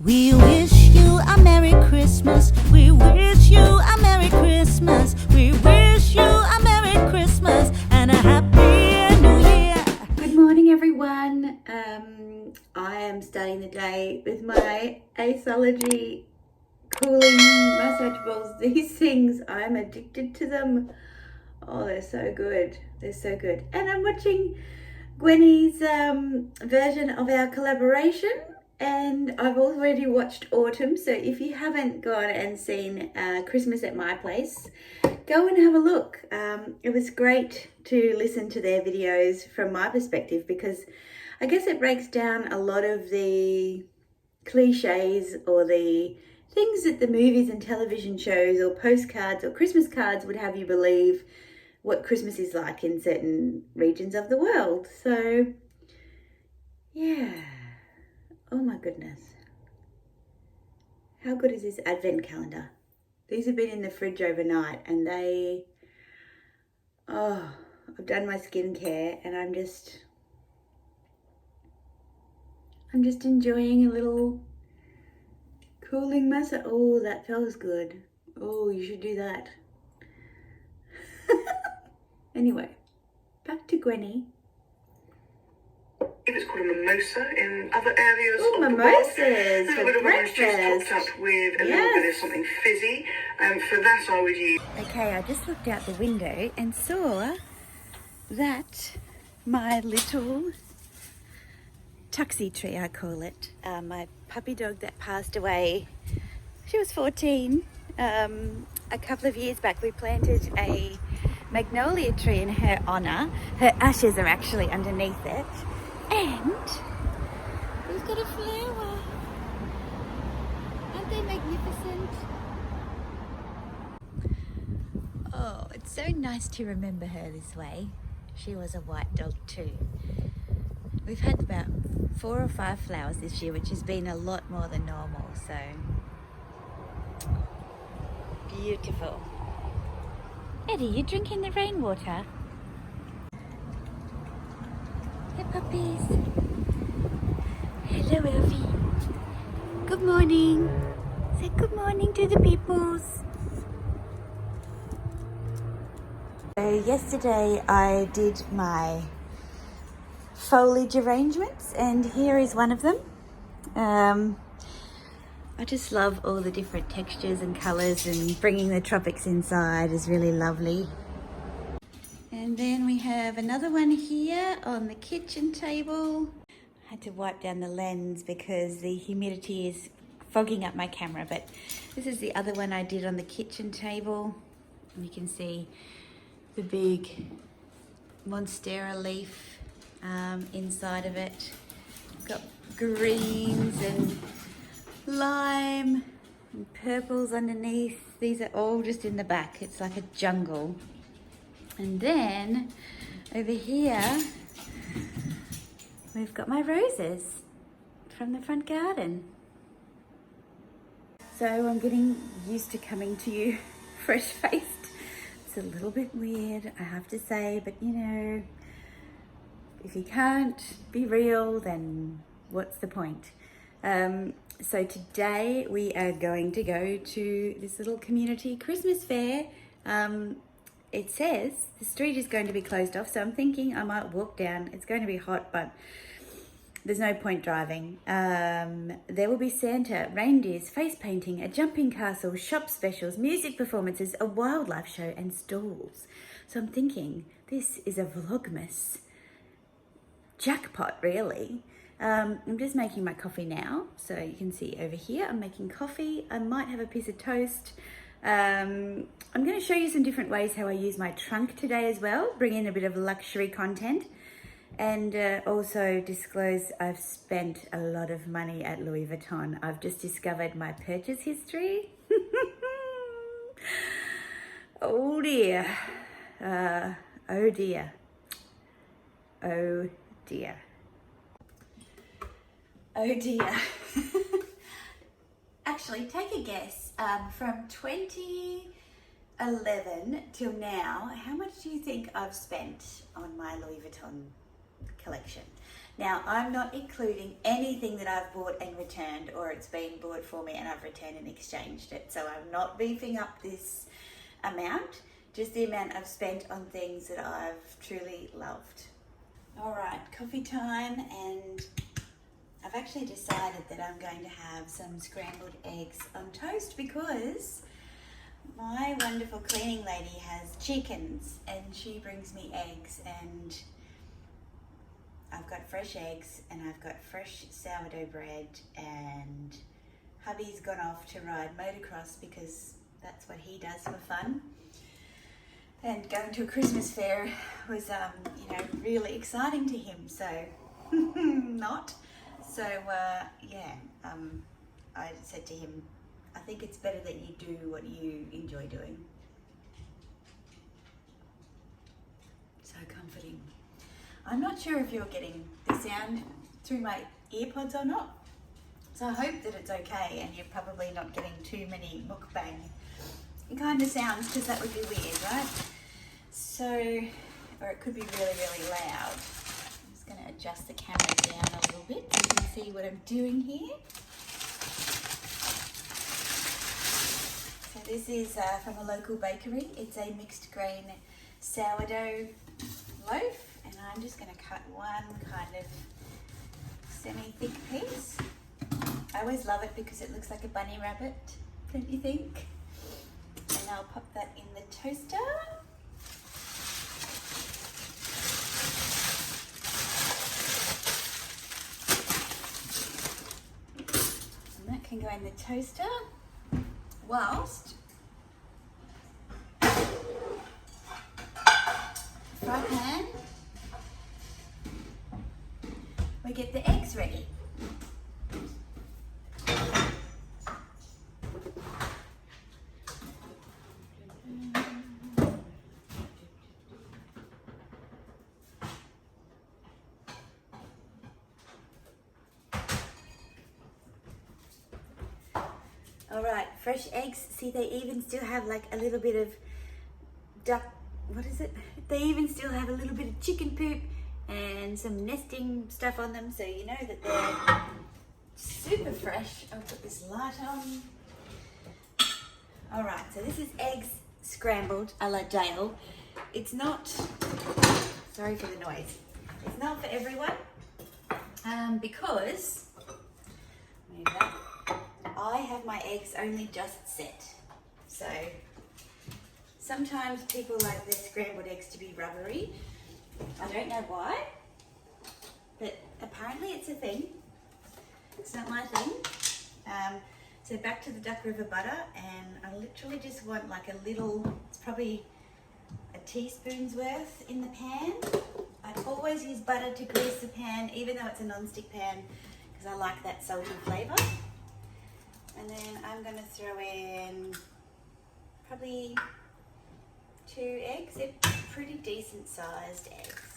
We wish you a Merry Christmas. We wish you a Merry Christmas. We wish you a Merry Christmas and a Happy New Year. Good morning, everyone. I am starting the day with my Aceology cooling massage balls. These things, I'm addicted to them. Oh, they're so good. They're so good. And I'm watching Gwenny's version of our collaboration. And I've already watched Autumn, so if you haven't gone and seen Christmas at My Place, go and have a look. It was great to listen to their videos from my perspective, because I guess it breaks down a lot of the cliches or the things that the movies and television shows or postcards or Christmas cards would have you believe what Christmas is like in certain regions of the world. So, yeah. Oh my goodness. How good is this advent calendar? These have been in the fridge overnight and I've done my skincare and I'm just enjoying a little cooling massage. Oh, that feels good. Oh, you should do that. Anyway, back to Gwenny. It's called a mimosa in other areas. Oh, mimosas a little bit of orange juice breakfast. topped up with a little bit of something fizzy. For that, I would use. Okay, I just looked out the window and saw that my little tuxie tree, I call it, my puppy dog that passed away, she was 14, a couple of years back. We planted a magnolia tree in her honour. Her ashes are actually underneath it. And we've got a flower. Aren't they magnificent? Oh, it's so nice to remember her this way. She was a white dog too. We've had about 4 or 5 flowers this year, which has been a lot more than normal, so beautiful. Eddie, you drinking the rainwater? Hey puppies. Hello Elfie. Good morning. Say good morning to the peoples. So yesterday I did my foliage arrangements and here is one of them. I just love all the different textures and colours, and bringing the tropics inside is really lovely. And then we have another one here on the kitchen table. I had to wipe down the lens because the humidity is fogging up my camera, but this is the other one I did on the kitchen table. And you can see the big monstera leaf inside of it. Got greens and lime and purples underneath. These are all just in the back. It's like a jungle. And then over here, we've got my roses from the front garden. So I'm getting used to coming to you fresh-faced. It's a little bit weird, I have to say, but you know, if you can't be real, then what's the point? So today we are going to go to this little community Christmas fair. It says the street is going to be closed off, so I'm thinking I might walk down. It's going to be hot, but there's no point driving. There will be Santa, reindeers, face painting, a jumping castle, shop specials, music performances, a wildlife show, and stalls. So I'm thinking this is a Vlogmas jackpot, really. I'm just making my coffee now, so you can see over here I'm making coffee. I might have a piece of toast. I'm going to show you some different ways how I use my trunk today as well, bring in a bit of luxury content, and also disclose I've spent a lot of money at Louis Vuitton. I've just discovered my purchase history. Oh dear. Oh dear. Oh dear. Oh dear. Actually, take a guess. From 2011 till now, how much do you think I've spent on my Louis Vuitton collection? Now, I'm not including anything that I've bought and returned, or it's been bought for me and I've returned and exchanged it. So I'm not beefing up this amount, just the amount I've spent on things that I've truly loved. All right, coffee time, and I've actually decided that I'm going to have some scrambled eggs on toast because my wonderful cleaning lady has chickens and she brings me eggs, and I've got fresh eggs and I've got fresh sourdough bread, and hubby's gone off to ride motocross because that's what he does for fun. And going to a Christmas fair was, really exciting to him, so not. So, I said to him, I think it's better that you do what you enjoy doing. So comforting. I'm not sure if you're getting the sound through my earpods or not, so I hope that it's okay and you're probably not getting too many mukbang kind of sounds, because that would be weird, right? So, or it could be really, really loud. I'm just going to adjust the camera down a little bit so you can see what I'm doing here. So this is from a local bakery. It's a mixed grain sourdough loaf, and I'm just going to cut one kind of semi-thick piece. I always love it because it looks like a bunny rabbit, don't you think? And I'll pop that in the toaster. And that can go in the toaster whilst fry pan, we get the eggs ready. All right, fresh eggs. See, they even still have like a little bit of They even still have a little bit of chicken poop and some nesting stuff on them, so you know that they're super fresh. I'll put this light on. All right, so this is eggs scrambled a la Dale. It's not, sorry for the noise, it's not for everyone, because, move that, I have my eggs only just set. So sometimes people like their scrambled eggs to be rubbery. I don't know why, but apparently it's a thing. It's not my thing. So back to the Duck River butter, and I literally just want like a little, it's probably a teaspoon's worth in the pan. I always use butter to grease the pan, even though it's a non-stick pan, because I like that salty flavour. And then I'm going to throw in probably 2 eggs. They're pretty decent sized eggs.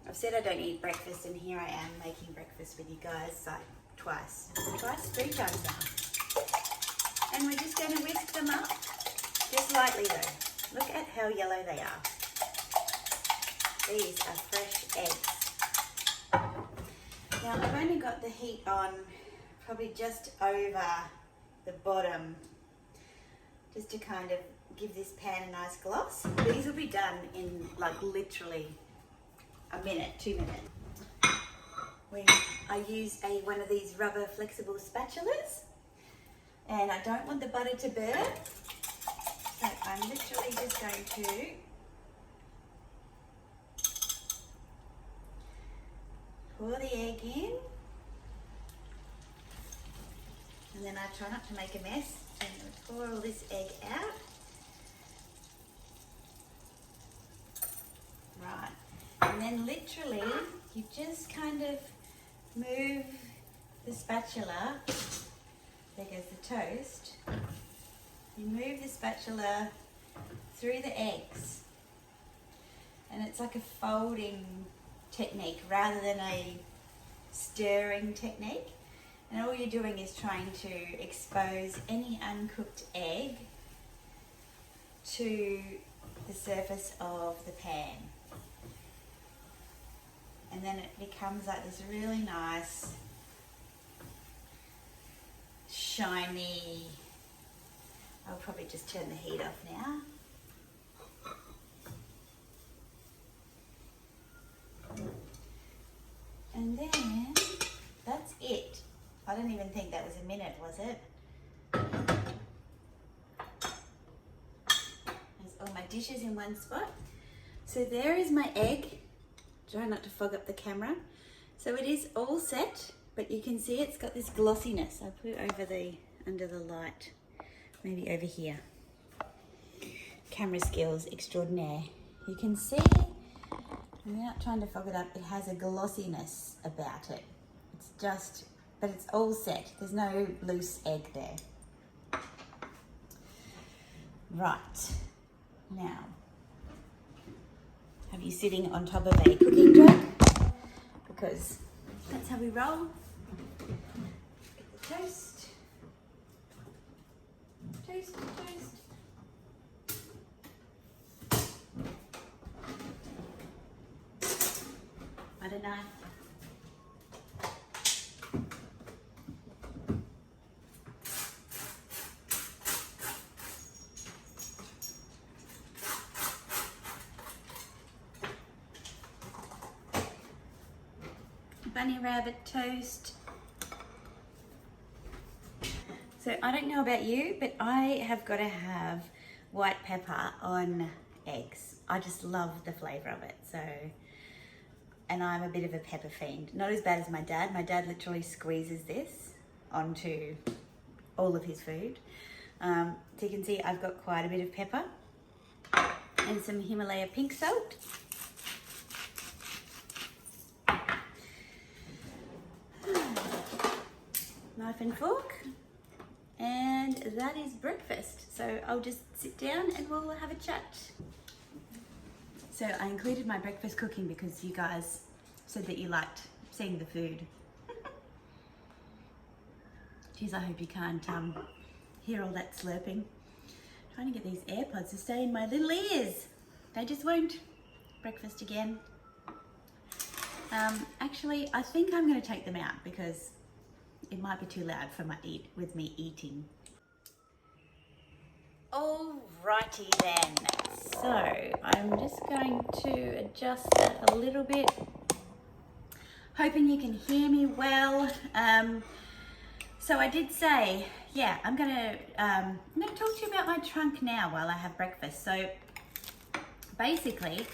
I've said I don't eat breakfast, and here I am making breakfast with you guys like twice, 3 times now. And we're just going to whisk them up, just lightly though. Look at how yellow they are. These are fresh eggs. Now I've only got the heat on probably just over the bottom, just to kind of give this pan a nice gloss. These will be done in like literally a minute, 2 minutes. I use one of these rubber flexible spatulas, and I don't want the butter to burn, so I'm literally just going to pour the egg in, and then I try not to make a mess, and pour all this egg out. Right, and then literally you just kind of move the spatula, there goes the toast, you move the spatula through the eggs, and it's like a folding technique rather than a stirring technique, and all you're doing is trying to expose any uncooked egg to the surface of the pan. And then it becomes like this really nice, shiny, I'll probably just turn the heat off now. And then that's it. I don't even think that was a minute, was it? There's all my dishes in one spot. So there is my egg. Try not to fog up the camera. So it is all set, but you can see it's got this glossiness. I'll put it over under the light, maybe over here. Camera skills extraordinaire. You can see, without trying to fog it up, it has a glossiness about it. It's just, but it's all set. There's no loose egg there. Right, now, have you sitting on top of a cooking jug? Because that's how we roll. Get the toast. Toast, toast. Butter knife. Bunny rabbit toast. So I don't know about you, but I have got to have white pepper on eggs. I just love the flavour of it. So, and I'm a bit of a pepper fiend. Not as bad as my dad. My dad literally squeezes this onto all of his food. So you can see I've got quite a bit of pepper and some Himalaya pink salt. Knife and fork, and that is breakfast. So I'll just sit down and we'll have a chat. So I included my breakfast cooking because you guys said that you liked seeing the food. Geez, I hope you can't hear all that slurping. Trying to get these AirPods to stay in my little ears. They just won't. Breakfast again. Actually, I think I'm going to take them out because it might be too loud for me eating. Alrighty then. So I'm just going to adjust that a little bit. Hoping you can hear me well. So I did say, yeah, I'm gonna talk to you about my trunk now while I have breakfast. So basically,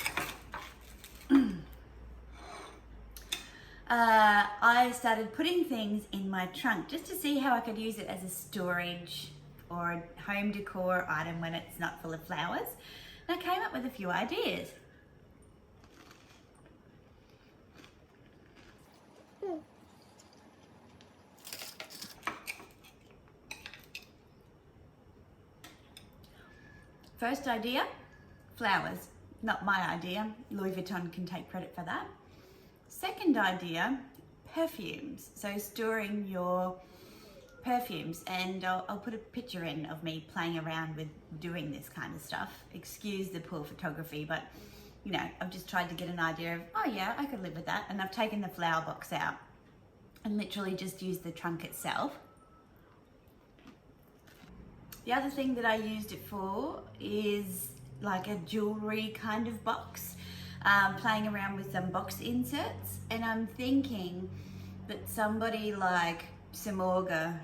I started putting things in my trunk just to see how I could use it as a storage or a home decor item when it's not full of flowers. And I came up with a few ideas. First idea, flowers. Not my idea. Louis Vuitton can take credit for that. Second idea, perfumes. So storing your perfumes, and I'll put a picture in of me playing around with doing this kind of stuff. Excuse the poor photography, but you know, I've just tried to get an idea of, oh yeah, I could live with that. And I've taken the flower box out and literally just used the trunk itself. The other thing that I used it for is like a jewelry kind of box. Playing around with some box inserts, and I'm thinking that somebody like Samorga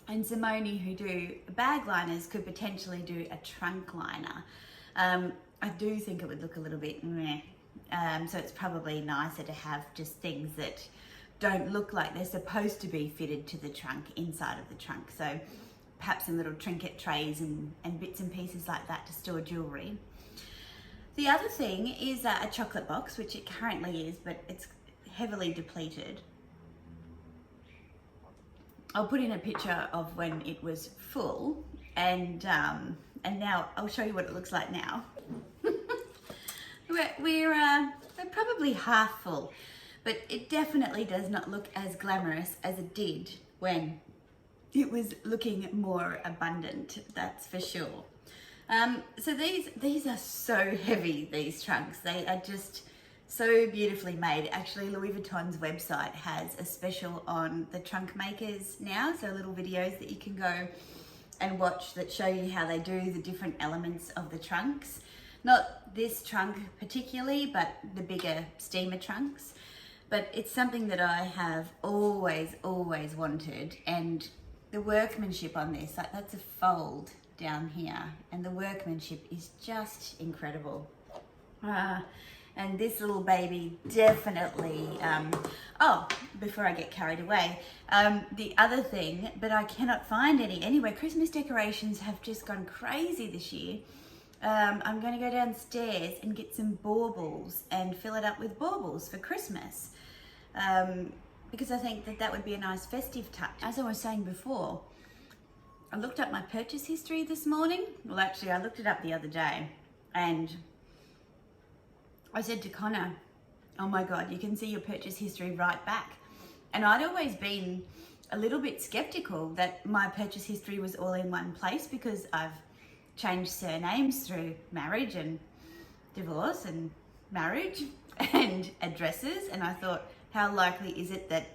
and Zoomoni who do bag liners could potentially do a trunk liner. I do think it would look a little bit meh, so it's probably nicer to have just things that don't look like they're supposed to be fitted to the trunk inside of the trunk. So perhaps some little trinket trays and bits and pieces like that to store jewelry. The other thing is a chocolate box, which it currently is, but it's heavily depleted. I'll put in a picture of when it was full, and now I'll show you what it looks like now. we're probably half full, but it definitely does not look as glamorous as it did when it was looking more abundant, that's for sure. So these are so heavy, these trunks. They are just so beautifully made. Actually, Louis Vuitton's website has a special on the trunk makers now, so little videos that you can go and watch that show you how they do the different elements of the trunks. Not this trunk particularly, but the bigger steamer trunks. But it's something that I have always wanted, and the workmanship on this, like that's a fold down here, and the workmanship is just incredible. And this little baby definitely, oh, before I get carried away, the other thing, but I cannot find any anywhere. Christmas decorations have just gone crazy this year. I'm going to go downstairs and get some baubles and fill it up with baubles for Christmas, because I think that that would be a nice festive touch. As I was saying before, I looked up my purchase history this morning. Well, actually, I looked it up the other day, and I said to Connor, oh my God, you can see your purchase history right back. And I'd always been a little bit skeptical that my purchase history was all in one place, because I've changed surnames through marriage and divorce and marriage and addresses. And I thought, how likely is it that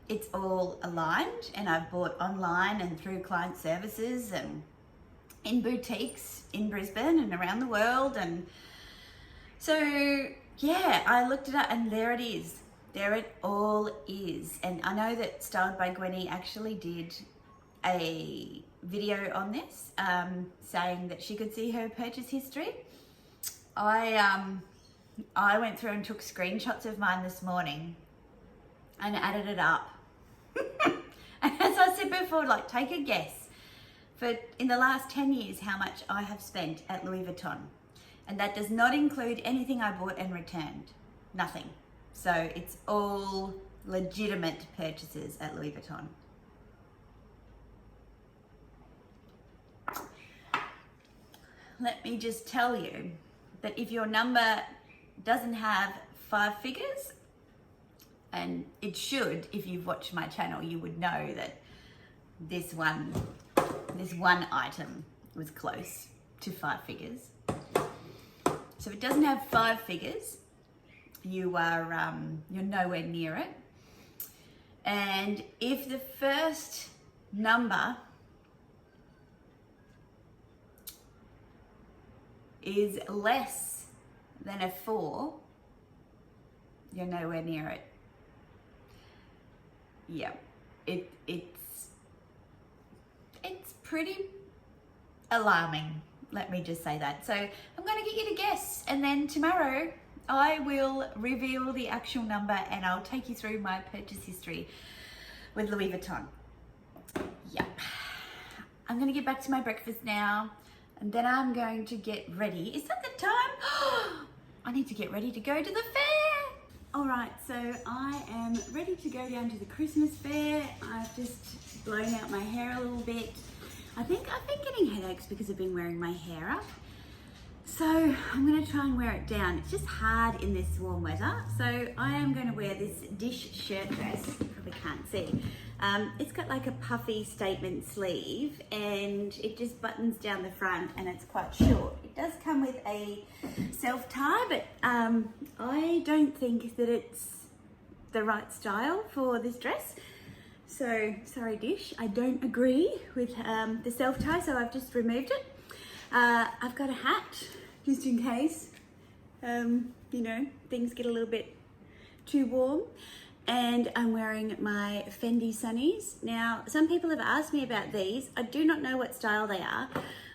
it's all aligned? And I've bought online and through client services and in boutiques in Brisbane and around the world. And so, yeah, I looked it up and there it is. There it all is. And I know that Styled by Gwenny actually did a video on this, saying that she could see her purchase history. I went through and took screenshots of mine this morning and added it up. And as I said before, like, take a guess for in the last 10 years how much I have spent at Louis Vuitton. And that does not include anything I bought and returned. Nothing. So it's all legitimate purchases at Louis Vuitton. Let me just tell you that if your number doesn't have 5 figures, and it should, if you've watched my channel, you would know that this one item was close to 5 figures. So if it doesn't have 5 figures, you are you're nowhere near it. And if the first number is less than a 4, you're nowhere near it. Yeah, it's pretty alarming. Let me just say that. So I'm going to get you to guess, and then tomorrow I will reveal the actual number and I'll take you through my purchase history with Louis Vuitton. Yep. I'm going to get back to my breakfast now, and then I'm going to get ready. Is that the time? I need to get ready to go to the fair. All right, so I am ready to go down to the Christmas fair. I've just blown out my hair a little bit. I think I've been getting headaches because I've been wearing my hair up. So I'm going to try and wear it down. It's just hard in this warm weather. So I am going to wear this dish shirt dress. You probably can't see. It's got like a puffy statement sleeve, and it just buttons down the front, and it's quite short. It does come with a self-tie, but I don't think that it's the right style for this dress. So, sorry Dish, I don't agree with the self-tie, so I've just removed it. I've got a hat, just in case, you know, things get a little bit too warm. And I'm wearing my Fendi Sunnies. Now, some people have asked me about these. I do not know what style they are,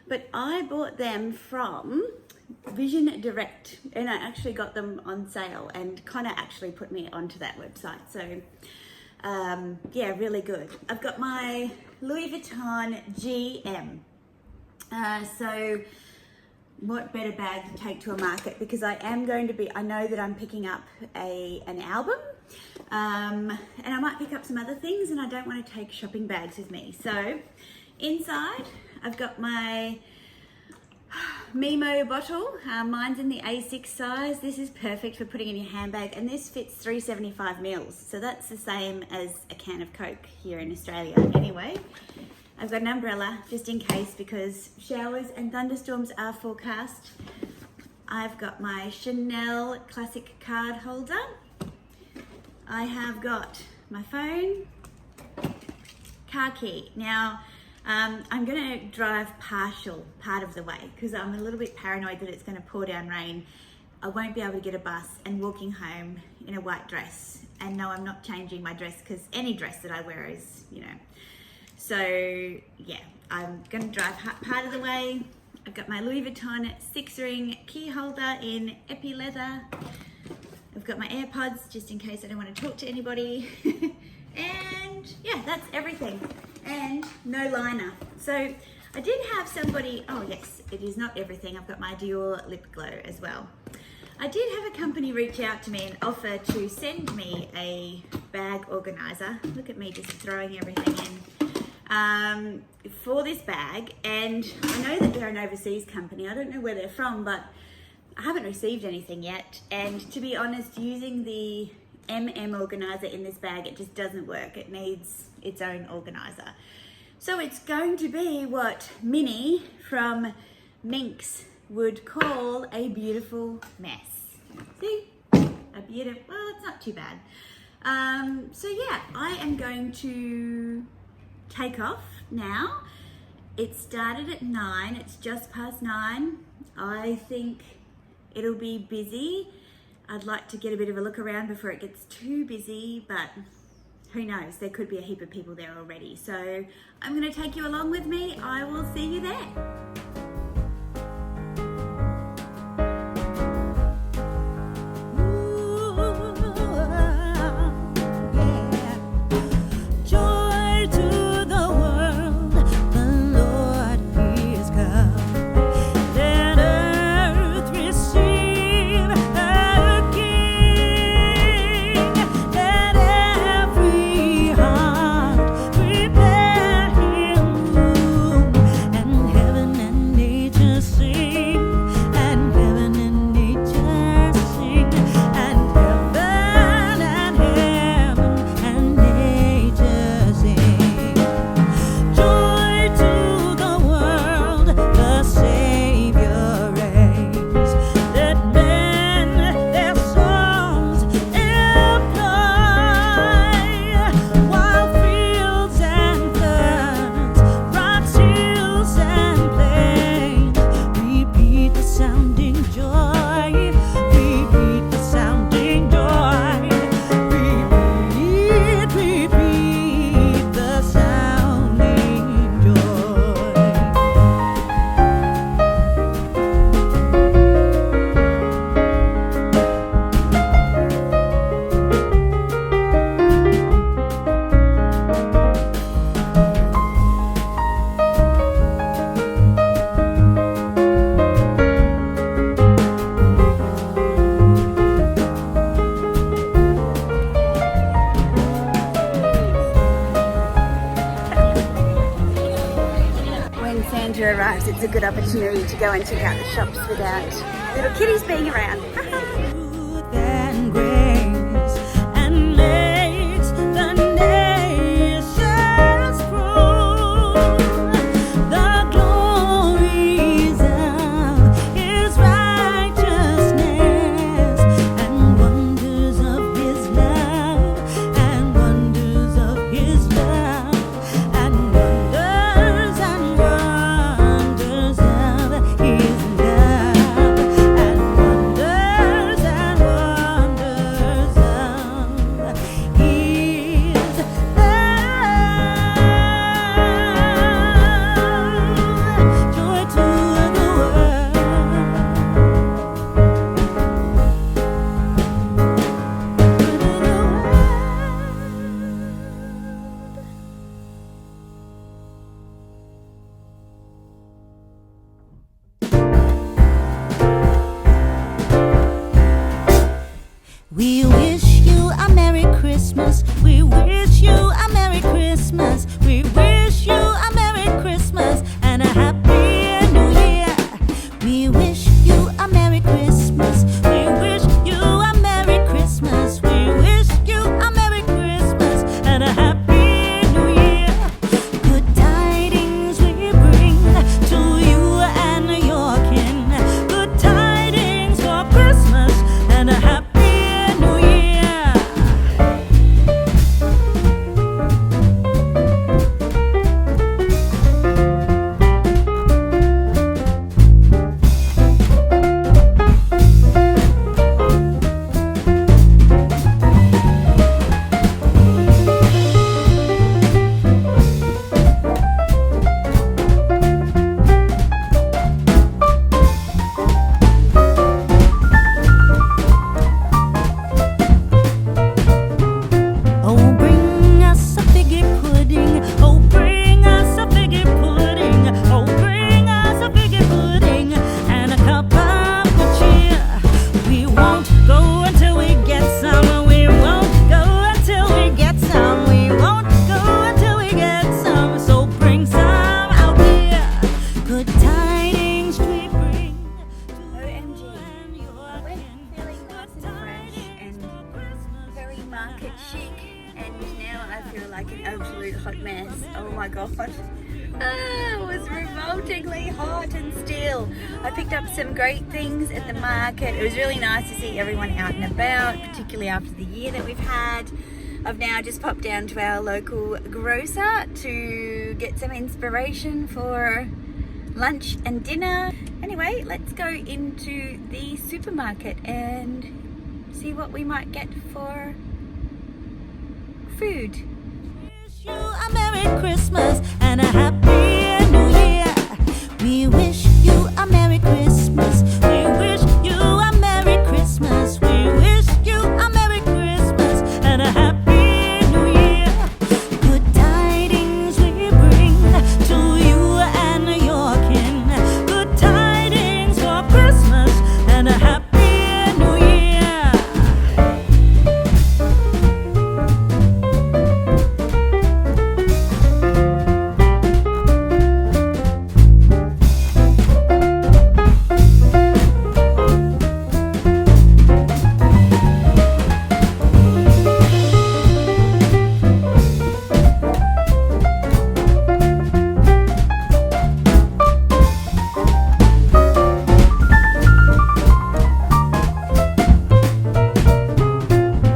but I bought them from Vision Direct, and I actually got them on sale, and Connor actually put me onto that website. So, yeah, really good. I've got my Louis Vuitton GM. So what better bag to take to a market, because I am going to be, I know that I'm picking up an album, and I might pick up some other things, and I don't want to take shopping bags with me. So inside I've got my Mimo bottle. Mine's in the A6 size. This is perfect for putting in your handbag, and this fits 375 mils, so that's the same as a can of Coke here in Australia anyway. I've got an umbrella just in case because showers and thunderstorms are forecast. I've got my Chanel classic card holder. I have got my phone, car key. Now, I'm gonna drive partial part of the way because I'm a little bit paranoid that it's gonna pour down rain. I won't be able to get a bus, and walking home in a white dress. And no, I'm not changing my dress because any dress that I wear is, you know. So yeah, I'm gonna drive part of the way. I've got my Louis Vuitton 6-ring key holder in epi leather. I've got my AirPods just in case I don't want to talk to anybody. And yeah, that's everything. And no liner. So I did have somebody, oh yes, it is not everything. I've got my Dior lip glow as well. I did have a company reach out to me and offer to send me a bag organizer. Look at me just throwing everything in for this bag. And I know that they're an overseas company. I don't know where they're from, but I haven't received anything yet. And to be honest, using the organizer in this bag, it just doesn't work. It needs its own organizer. So it's going to be what Minnie from Minx would call a beautiful mess. See? A beautiful, well, it's not too bad. So yeah, I am going to take off now. It started at 9, it's just past 9. I think it'll be busy. I'd like to get a bit of a look around before it gets too busy, but who knows, there could be a heap of people there already. So I'm gonna take you along with me. I will see you there. Arrives, it's a good opportunity to go and check out the shops without little kitties being around. supermarket chic, and now I feel like an absolute hot mess. Oh my god. It was revoltingly hot and still. I picked up some great things at the market. It was really nice to see everyone out and about, particularly after the year that we've had. I've now just popped down to our local grocer to get some inspiration for lunch and dinner. Anyway, let's go into the supermarket and see what we might get for food. Wish you a Merry Christmas and a Happy New Year. We wish you a Merry Christmas. We wish you a Merry Christmas. We wish you a Merry Christmas and a Happy New Year. Good tidings we bring to you and your kin. Good tidings for Christmas and a Happy New Year.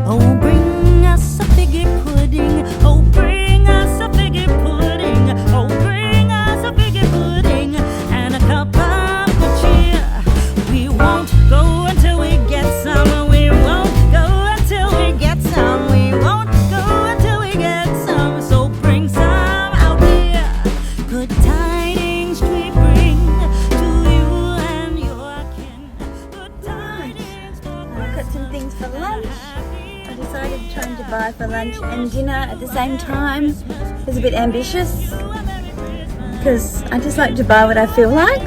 Oh, bring us a figgy pudding. Oh, bring us a figgy pudding. Oh, bring us a figgy pudding and a cup of good cheer. We won't go until we get some. We won't go until we get some. We won't go until we get some. So bring some out here. Good tidings we bring to you and your kin. Good tidings for I've got some things for lunch. I decided trying to buy for lunch and dinner at the same time was a bit ambitious because I just like to buy what I feel like.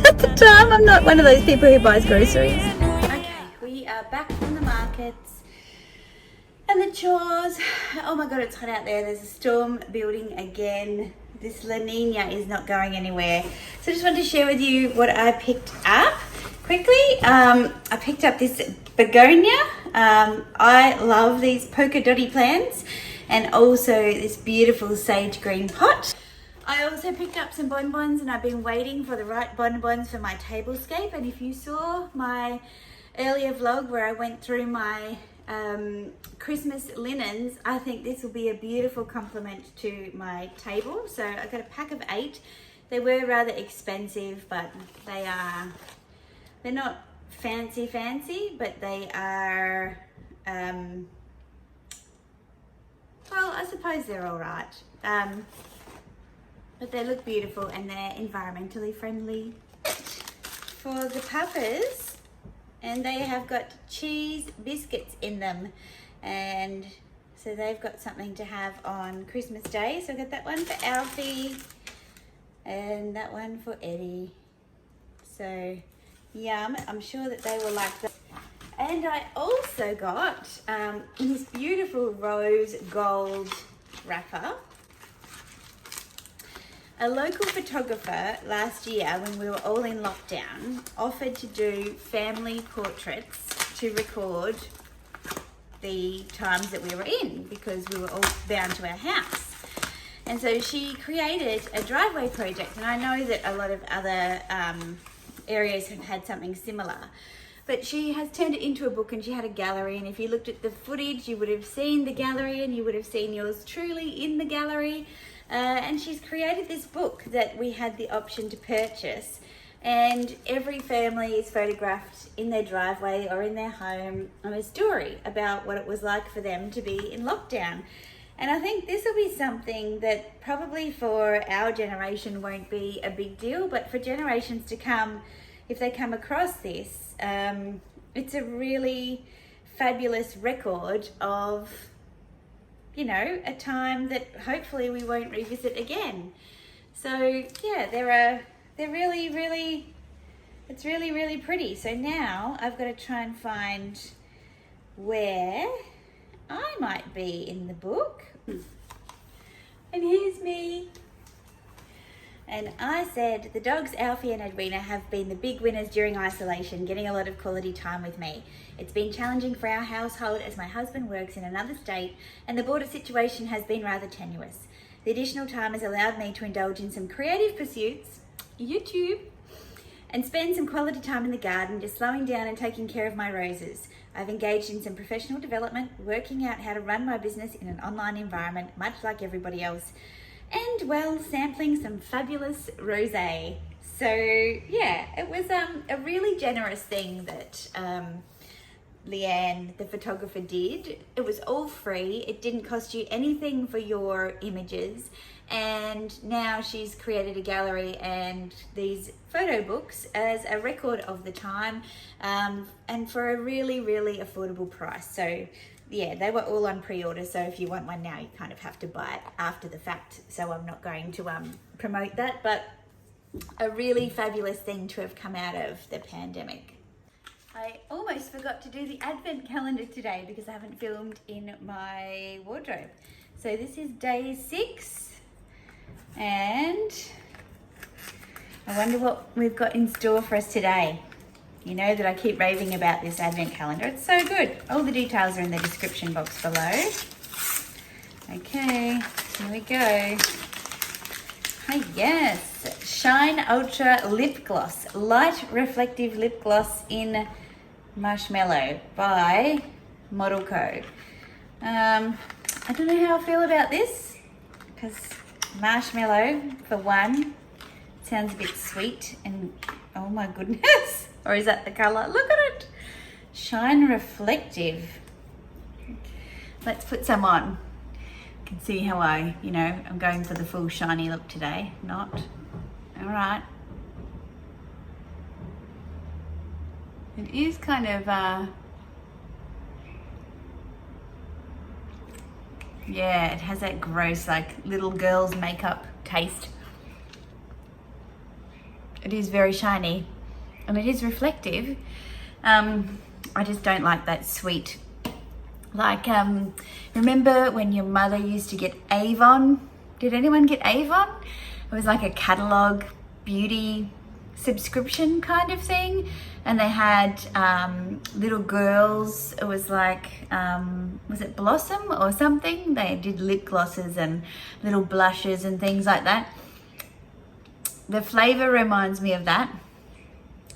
At the time, I'm not one of those people who buys groceries. Okay, we are back from the markets and the chores. Oh my god, it's hot out there. There's a storm building again. This La Nina is not going anywhere. So I just wanted to share with you what I picked up quickly. I picked up this begonia. I love these polka dotty plants, and also this beautiful sage green pot. I also picked up some bonbons, and I've been waiting for the right bonbons for my tablescape. And if you saw my earlier vlog where I went through my Christmas linens, I think this will be a beautiful complement to my table. So I got a pack of 8. They were rather expensive, but they're not fancy, but they are, well, I suppose they're all right. But they look beautiful and they're environmentally friendly. For the puppers, and they have got cheese biscuits in them, and so they've got something to have on Christmas Day. So I got that one for Alfie and that one for Eddie. So yum, I'm sure that they will like that. And I also got this beautiful rose gold wrapper. A local photographer last year, when we were all in lockdown, offered to do family portraits to record the times that we were in, because we were all bound to our house. And so she created a driveway project, and I know that a lot of other areas have had something similar, but she has turned it into a book, and she had a gallery, and if you looked at the footage you would have seen the gallery, and you would have seen yours truly in the gallery. And she's created this book that we had the option to purchase, and every family is photographed in their driveway or in their home on a story about what it was like for them to be in lockdown. And I think this will be something that probably for our generation won't be a big deal, but for generations to come, if they come across this, it's a really fabulous record of, you know, a time that hopefully we won't revisit again. So yeah, they're really, really, it's really, really pretty. So now I've got to try and find where I might be in the book. And here's me. And I said, the dogs Alfie and Edwina have been the big winners during isolation, getting a lot of quality time with me. It's been challenging for our household as my husband works in another state and the border situation has been rather tenuous. The additional time has allowed me to indulge in some creative pursuits, YouTube, and spend some quality time in the garden, just slowing down and taking care of my roses. I've engaged in some professional development, working out how to run my business in an online environment, much like everybody else. And well, sampling some fabulous rosé. So yeah, it was a really generous thing that Leanne, the photographer, did. It was all free. It didn't cost you anything for your images. And now she's created a gallery and these photo books as a record of the time, and for a really, really affordable price. So yeah, they were all on pre-order, so if you want one now, you kind of have to buy it after the fact. So I'm not going to promote that, but a really fabulous thing to have come out of the pandemic. I almost forgot to do the advent calendar today because I haven't filmed in my wardrobe. So this is day 6, and I wonder what we've got in store for us today. You know that I keep raving about this advent calendar. It's so good. All the details are in the description box below. Okay, here we go. Oh yes, Shine Ultra Lip Gloss. Light reflective lip gloss in Marshmallow by Model Co. I don't know how I feel about this because marshmallow, for one, sounds a bit sweet and oh my goodness. Or is that the colour? Look at it. Shine reflective. Let's put some on. You can see how I'm going for the full shiny look today. Not. All right. It is kind of, yeah, it has that gross, like, little girl's makeup taste. It is very shiny. And it is reflective. I just don't like that sweet. Like, remember when your mother used to get Avon? Did anyone get Avon? It was like a catalogue beauty subscription kind of thing. And they had little girls. It was like, was it Blossom or something? They did lip glosses and little blushes and things like that. The flavour reminds me of that,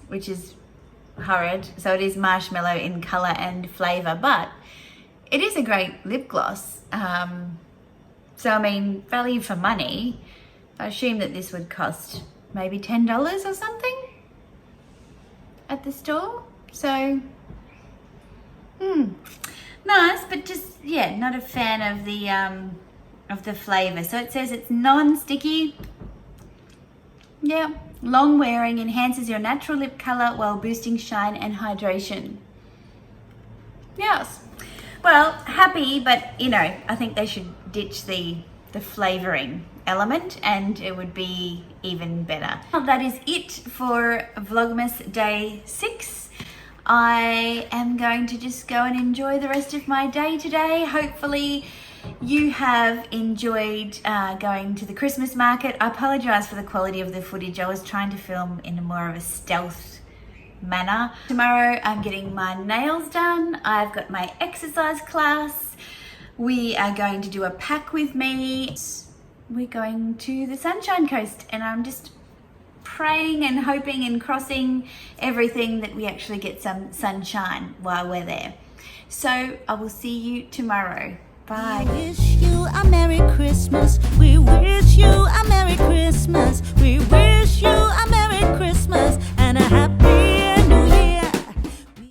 which is horrid. So it is marshmallow in colour and flavour, but it is a great lip gloss. So I mean, value for money. I assume that this would cost maybe $10 or something at the store. So, nice, but just, yeah, not a fan of the flavour. So it says it's non-sticky. Yeah, long wearing, enhances your natural lip colour while boosting shine and hydration. Yes. Well, happy, but I think they should ditch the flavouring element and it would be even better. Well, that is it for Vlogmas day 6. I am going to just go and enjoy the rest of my day today. Hopefully you have enjoyed going to the Christmas market. I apologise for the quality of the footage. I was trying to film in more of a stealth manner. Tomorrow I'm getting my nails done. I've got my exercise class. We are going to do a pack with me. We're going to the Sunshine Coast and I'm just praying and hoping and crossing everything that we actually get some sunshine while we're there. So I will see you tomorrow. Bye. We wish you a Merry Christmas. We wish you